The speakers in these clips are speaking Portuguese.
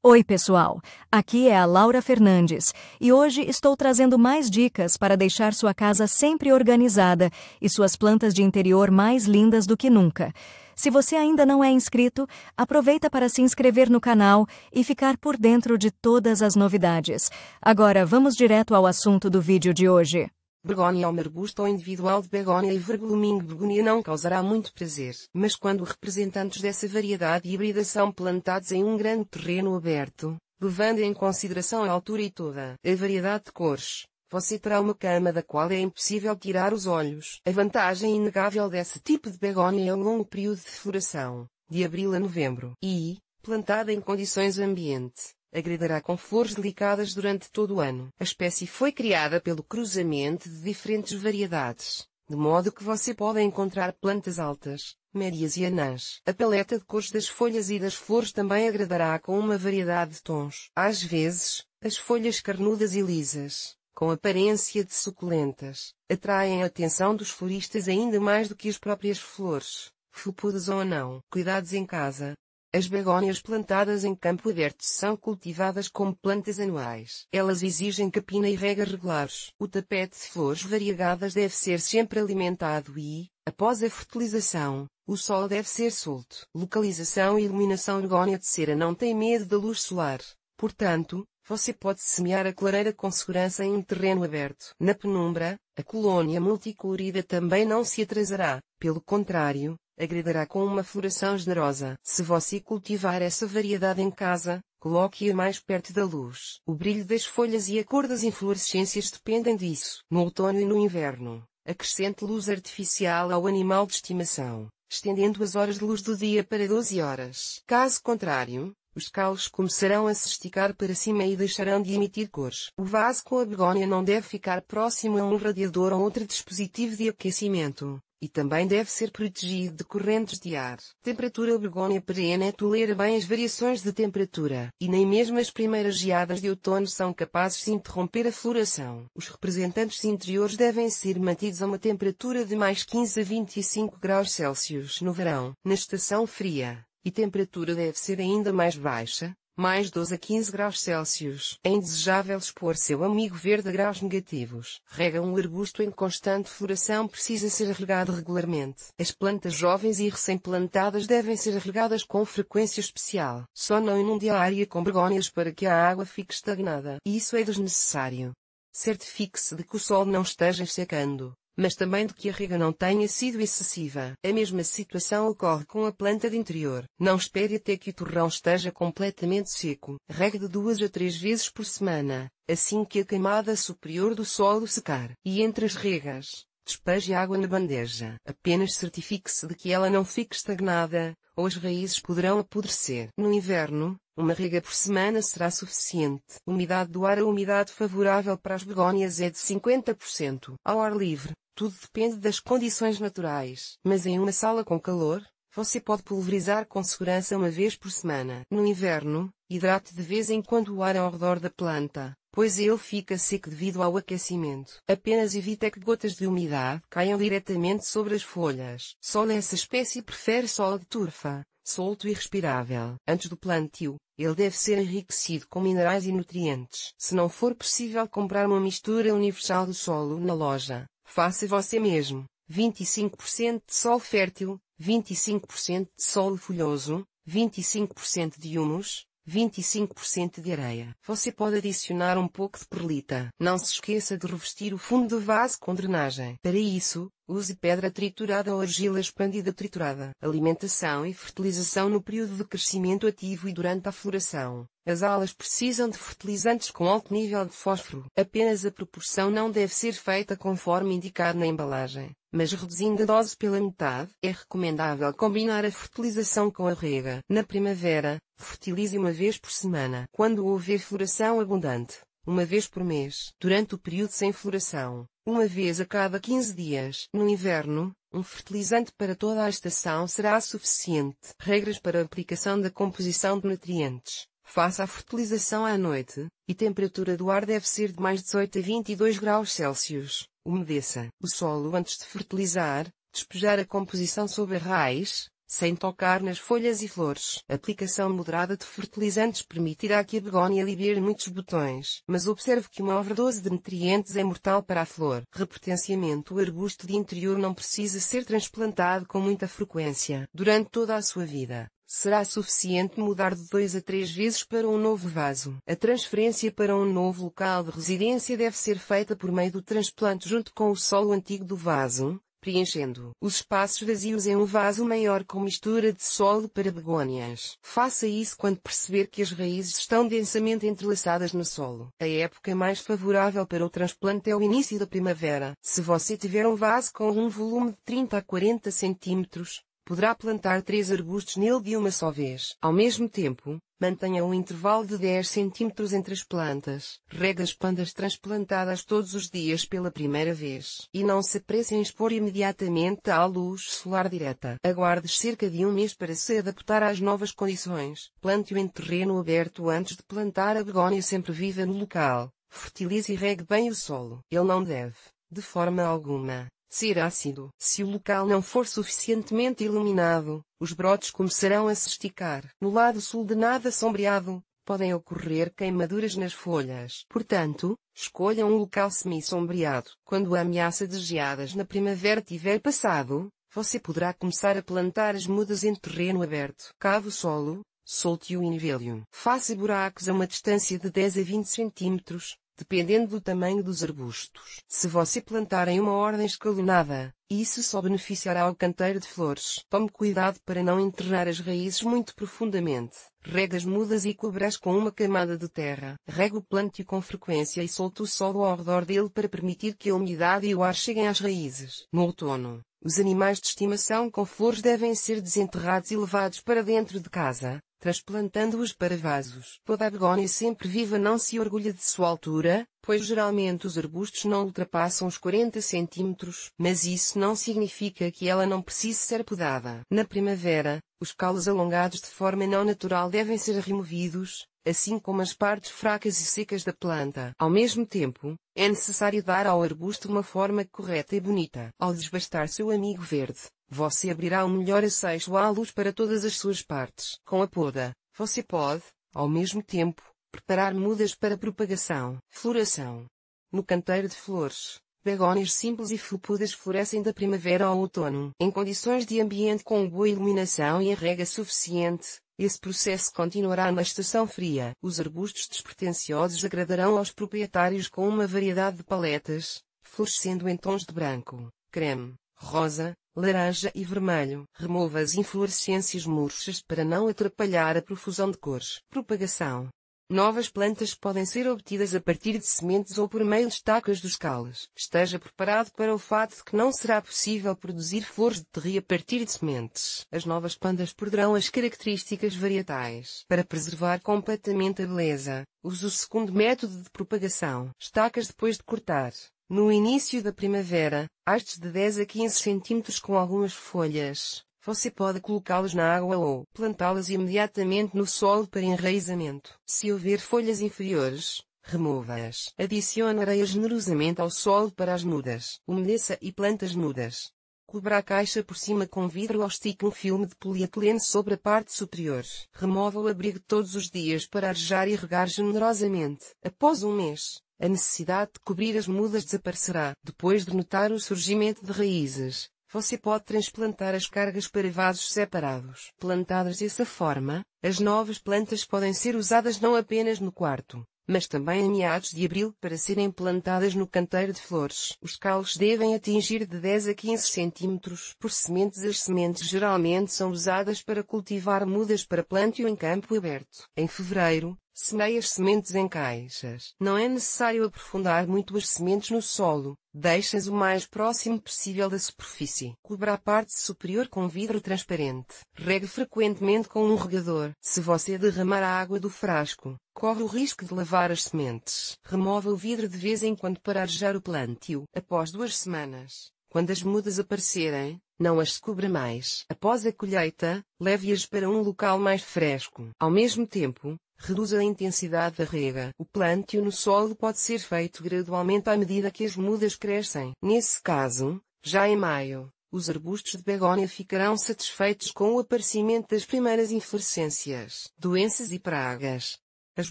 Oi, pessoal! Aqui é a Laura Fernandes e hoje estou trazendo mais dicas para deixar sua casa sempre organizada e suas plantas de interior mais lindas do que nunca. Se você ainda não é inscrito, aproveita para se inscrever no canal e ficar por dentro de todas as novidades. Agora, vamos direto ao assunto do vídeo de hoje. Begónia é um arbusto ou individual de begónia e verbeluminho begónia não causará muito prazer. Mas quando representantes dessa variedade híbrida são plantados em um grande terreno aberto, levando em consideração a altura e toda a variedade de cores, você terá uma cama da qual é impossível tirar os olhos. A vantagem inegável desse tipo de begónia é o longo período de floração, de abril a novembro, e, plantada em condições ambiente, agradará com flores delicadas durante todo o ano. A espécie foi criada pelo cruzamento de diferentes variedades, de modo que você pode encontrar plantas altas, médias e anãs. A paleta de cores das folhas e das flores também agradará com uma variedade de tons. Às vezes, as folhas carnudas e lisas, com aparência de suculentas, atraem a atenção dos floristas ainda mais do que as próprias flores, felpudas ou não. Cuidados em casa. As begónias plantadas em campo aberto são cultivadas como plantas anuais. Elas exigem capina e rega regulares. O tapete de flores variegadas deve ser sempre alimentado e, após a fertilização, o solo deve ser solto. Localização e iluminação. A begónia de cera não tem medo da luz solar. Portanto, você pode semear a clareira com segurança em um terreno aberto. Na penumbra, a colônia multicolorida também não se atrasará. Pelo contrário, agradará com uma floração generosa. Se você cultivar essa variedade em casa, coloque-a mais perto da luz. O brilho das folhas e a cor das inflorescências dependem disso. No outono e no inverno, acrescente luz artificial ao animal de estimação, estendendo as horas de luz do dia para 12 horas. Caso contrário, os caules começarão a se esticar para cima e deixarão de emitir cores. O vaso com a begónia não deve ficar próximo a um radiador ou outro dispositivo de aquecimento, e também deve ser protegido de correntes de ar. Temperatura. A begónia perene tolera bem as variações de temperatura, e nem mesmo as primeiras geadas de outono são capazes de interromper a floração. Os representantes interiores devem ser mantidos a uma temperatura de mais 15 a 25 graus Celsius no verão. Na estação fria, a temperatura deve ser ainda mais baixa, mais 12 a 15 graus Celsius. É indesejável expor seu amigo verde a graus negativos. Rega. Um arbusto em constante floração precisa ser regado regularmente. As plantas jovens e recém-plantadas devem ser regadas com frequência especial. Só não inunde a área com begónias para que a água fique estagnada. Isso é desnecessário. Certifique-se de que o sol não esteja secando, mas também de que a rega não tenha sido excessiva. A mesma situação ocorre com a planta de interior. Não espere até que o torrão esteja completamente seco. Regue de 2 a 3 vezes por semana, assim que a camada superior do solo secar. E entre as regas, despeje água na bandeja. Apenas certifique-se de que ela não fique estagnada, ou as raízes poderão apodrecer. No inverno, uma rega por semana será suficiente. Umidade do ar. A umidade favorável para as begónias é de 50%. Ao ar livre, tudo depende das condições naturais. Mas em uma sala com calor, você pode pulverizar com segurança uma vez por semana. No inverno, hidrate de vez em quando o ar ao redor da planta, pois ele fica seco devido ao aquecimento. Apenas evite que gotas de umidade caiam diretamente sobre as folhas. Solo. Essa espécie prefere solo de turfa, solto e respirável. Antes do plantio, ele deve ser enriquecido com minerais e nutrientes. Se não for possível comprar uma mistura universal de solo na loja, faça você mesmo. 25% de solo fértil, 25% de solo folhoso, 25% de humus, 25% de areia. Você pode adicionar um pouco de perlita. Não se esqueça de revestir o fundo do vaso com drenagem. Para isso, use pedra triturada ou argila expandida triturada. Alimentação e fertilização. No período de crescimento ativo e durante a floração, as alas precisam de fertilizantes com alto nível de fósforo. Apenas a proporção não deve ser feita conforme indicado na embalagem, mas reduzindo a dose pela metade. É recomendável combinar a fertilização com a rega. Na primavera, fertilize uma vez por semana. Quando houver floração abundante, uma vez por mês. Durante o período sem floração, uma vez a cada 15 dias. No inverno, um fertilizante para toda a estação será suficiente. Regras para a aplicação da composição de nutrientes. Faça a fertilização à noite, e temperatura do ar deve ser de mais 18 a 22 graus Celsius. Umedeça o solo antes de fertilizar, despejar a composição sobre a raiz, sem tocar nas folhas e flores. A aplicação moderada de fertilizantes permitirá que a begónia libere muitos botões, mas observe que uma overdose de nutrientes é mortal para a flor. Repotenciamento. O arbusto de interior não precisa ser transplantado com muita frequência. Durante toda a sua vida, será suficiente mudar de 2 a 3 vezes para um novo vaso. A transferência para um novo local de residência deve ser feita por meio do transplante junto com o solo antigo do vaso, preenchendo os espaços vazios em um vaso maior com mistura de solo para begônias. Faça isso quando perceber que as raízes estão densamente entrelaçadas no solo. A época mais favorável para o transplante é o início da primavera. Se você tiver um vaso com um volume de 30 a 40 centímetros, poderá plantar 3 arbustos nele de uma só vez. Ao mesmo tempo, mantenha um intervalo de 10 centímetros entre as plantas. Regue as plantas transplantadas todos os dias pela primeira vez. E não se apresse em expor imediatamente à luz solar direta. Aguarde cerca de um mês para se adaptar às novas condições. Plante-o em terreno aberto antes de plantar. A begónia sempre viva no local. Fertilize e regue bem o solo. Ele não deve, de forma alguma, ser ácido. Se o local não for suficientemente iluminado, os brotos começarão a se esticar. No lado sul de nada sombreado, podem ocorrer queimaduras nas folhas. Portanto, escolha um local semi-sombreado. Quando a ameaça de geadas na primavera tiver passado, você poderá começar a plantar as mudas em terreno aberto. Cave o solo, solte-o e nivele-o. Faça buracos a uma distância de 10 a 20 centímetros, dependendo do tamanho dos arbustos. Se você plantar em uma ordem escalonada, isso só beneficiará o canteiro de flores. Tome cuidado para não enterrar as raízes muito profundamente. Regue as mudas e cubra-as com uma camada de terra. Regue o plantio com frequência e solte o solo ao redor dele para permitir que a umidade e o ar cheguem às raízes. No outono, os animais de estimação com flores devem ser desenterrados e levados para dentro de casa, transplantando-os para vasos. Toda a begónia sempre viva não se orgulha de sua altura, pois geralmente os arbustos não ultrapassam os 40 centímetros, mas isso não significa que ela não precise ser podada. Na primavera, os caules alongados de forma não natural devem ser removidos, assim como as partes fracas e secas da planta. Ao mesmo tempo, é necessário dar ao arbusto uma forma correta e bonita. Ao desbastar seu amigo verde, você abrirá um melhor acesso à luz para todas as suas partes. Com a poda, você pode, ao mesmo tempo, preparar mudas para propagação. Floração. No canteiro de flores, begónias simples e felpudas florescem da primavera ao outono. Em condições de ambiente com boa iluminação e a rega suficiente, esse processo continuará na estação fria. Os arbustos despretensiosos agradarão aos proprietários com uma variedade de paletas, florescendo em tons de branco, creme, rosa, laranja e vermelho. Remova as inflorescências murchas para não atrapalhar a profusão de cores. Propagação. Novas plantas podem ser obtidas a partir de sementes ou por meio de estacas dos caules. Esteja preparado para o fato de que não será possível produzir flores de terri a partir de sementes. As novas plantas perderão as características varietais. Para preservar completamente a beleza, use o segundo método de propagação. Estacas depois de cortar. No início da primavera, hastes de 10 a 15 centímetros com algumas folhas. Você pode colocá-los na água ou plantá-las imediatamente no solo para enraizamento. Se houver folhas inferiores, remova-as. Adicione areia generosamente ao solo para as mudas. Umedeça e plante as mudas. Cubra a caixa por cima com vidro ou estique um filme de polietileno sobre a parte superior. Remova o abrigo todos os dias para arejar e regar generosamente. Após um mês, a necessidade de cobrir as mudas desaparecerá. Depois de notar o surgimento de raízes, você pode transplantar as cargas para vasos separados. Plantadas dessa forma, as novas plantas podem ser usadas não apenas no quarto, mas também em meados de abril para serem plantadas no canteiro de flores. Os caules devem atingir de 10 a 15 centímetros por sementes. As sementes geralmente são usadas para cultivar mudas para plantio em campo aberto. Em fevereiro, semeie as sementes em caixas. Não é necessário aprofundar muito as sementes no solo. Deixe-as o mais próximo possível da superfície. Cubra a parte superior com vidro transparente. Regue frequentemente com um regador. Se você derramar a água do frasco, corre o risco de lavar as sementes. Remova o vidro de vez em quando para arejar o plantio. Após 2 semanas, quando as mudas aparecerem, não as cubra mais. Após a colheita, leve-as para um local mais fresco. Ao mesmo tempo, reduza a intensidade da rega. O plantio no solo pode ser feito gradualmente à medida que as mudas crescem. Nesse caso, já em maio, os arbustos de begônia ficarão satisfeitos com o aparecimento das primeiras inflorescências. Doenças e pragas. As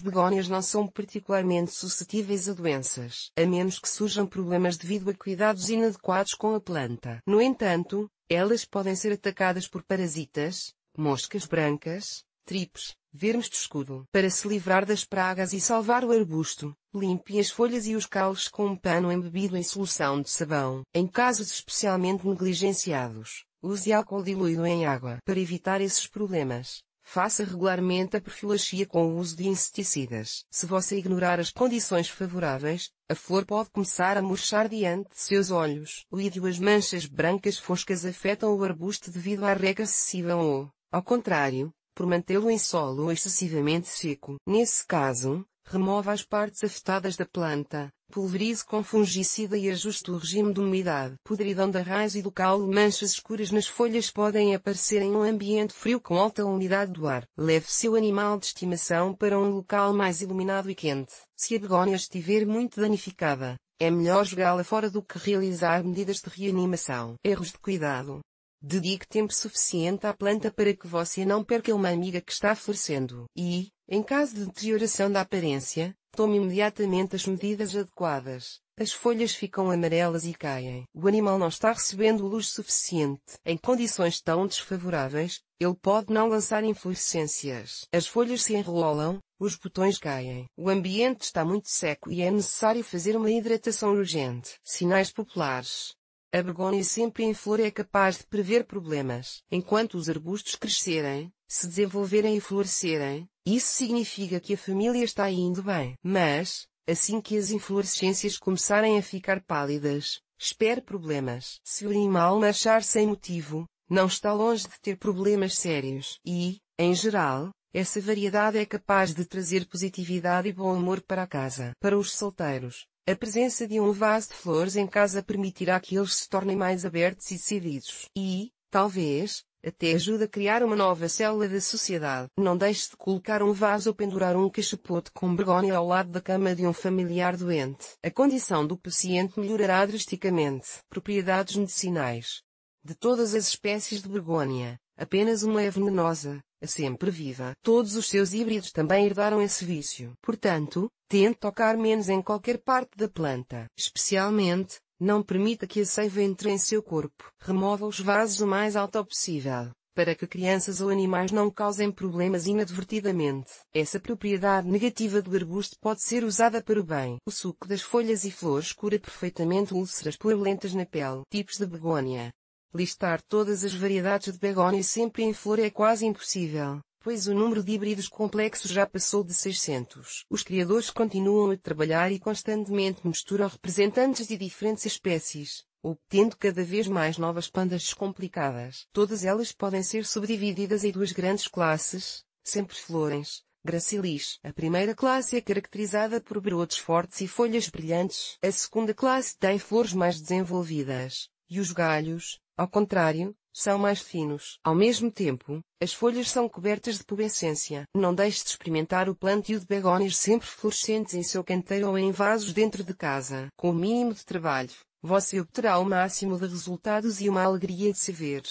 begônias não são particularmente suscetíveis a doenças, a menos que surjam problemas devido a cuidados inadequados com a planta. No entanto, elas podem ser atacadas por parasitas, moscas brancas, tripes, vermes de escudo. Para se livrar das pragas e salvar o arbusto, limpe as folhas e os caules com um pano embebido em solução de sabão. Em casos especialmente negligenciados, use álcool diluído em água. Para evitar esses problemas, faça regularmente a profilaxia com o uso de inseticidas. Se você ignorar as condições favoráveis, a flor pode começar a murchar diante de seus olhos. O ídio, as manchas brancas foscas afetam o arbusto devido à rega excessiva ou, ao contrário, por mantê-lo em solo excessivamente seco. Nesse caso, remova as partes afetadas da planta, pulverize com fungicida e ajuste o regime de umidade. Podridão da raiz e do caule. Manchas escuras nas folhas podem aparecer em um ambiente frio com alta umidade do ar. Leve seu animal de estimação para um local mais iluminado e quente. Se a begônia estiver muito danificada, é melhor jogá-la fora do que realizar medidas de reanimação. Erros de cuidado. Dedique tempo suficiente à planta para que você não perca uma amiga que está florescendo. E, em caso de deterioração da aparência, tome imediatamente as medidas adequadas. As folhas ficam amarelas e caem. O animal não está recebendo luz suficiente. Em condições tão desfavoráveis, ele pode não lançar inflorescências. As folhas se enrolam, os botões caem. O ambiente está muito seco e é necessário fazer uma hidratação urgente. Sinais populares. A begônia sempre em flor é capaz de prever problemas. Enquanto os arbustos crescerem, se desenvolverem e florescerem, isso significa que a família está indo bem. Mas, assim que as inflorescências começarem a ficar pálidas, espere problemas. Se o animal marchar sem motivo, não está longe de ter problemas sérios. E, em geral, essa variedade é capaz de trazer positividade e bom humor para a casa. Para os solteiros, a presença de um vaso de flores em casa permitirá que eles se tornem mais abertos e decididos. E, talvez, até ajude a criar uma nova célula da sociedade. Não deixe de colocar um vaso ou pendurar um cachapote com begônia ao lado da cama de um familiar doente. A condição do paciente melhorará drasticamente. Propriedades medicinais. De todas as espécies de begônia, apenas uma é venenosa, a sempre viva. Todos os seus híbridos também herdaram esse vício. Portanto, tente tocar menos em qualquer parte da planta. Especialmente, não permita que a seiva entre em seu corpo. Remova os vasos o mais alto possível, para que crianças ou animais não causem problemas inadvertidamente. Essa propriedade negativa do arbusto pode ser usada para o bem. O suco das folhas e flores cura perfeitamente úlceras purulentas na pele. Tipos de begônia. Listar todas as variedades de begônia sempre em flor é quase impossível, pois o número de híbridos complexos já passou de 600. Os criadores continuam a trabalhar e constantemente misturam representantes de diferentes espécies, obtendo cada vez mais novas plantas descomplicadas. Todas elas podem ser subdivididas em duas grandes classes, sempre flores. Gracilis. A primeira classe é caracterizada por brotos fortes e folhas brilhantes. A segunda classe tem flores mais desenvolvidas, e os galhos, ao contrário, são mais finos. Ao mesmo tempo, as folhas são cobertas de pubescência. Não deixe de experimentar o plantio de begônias sempre florescentes em seu canteiro ou em vasos dentro de casa. Com o mínimo de trabalho, você obterá o máximo de resultados e uma alegria de se ver.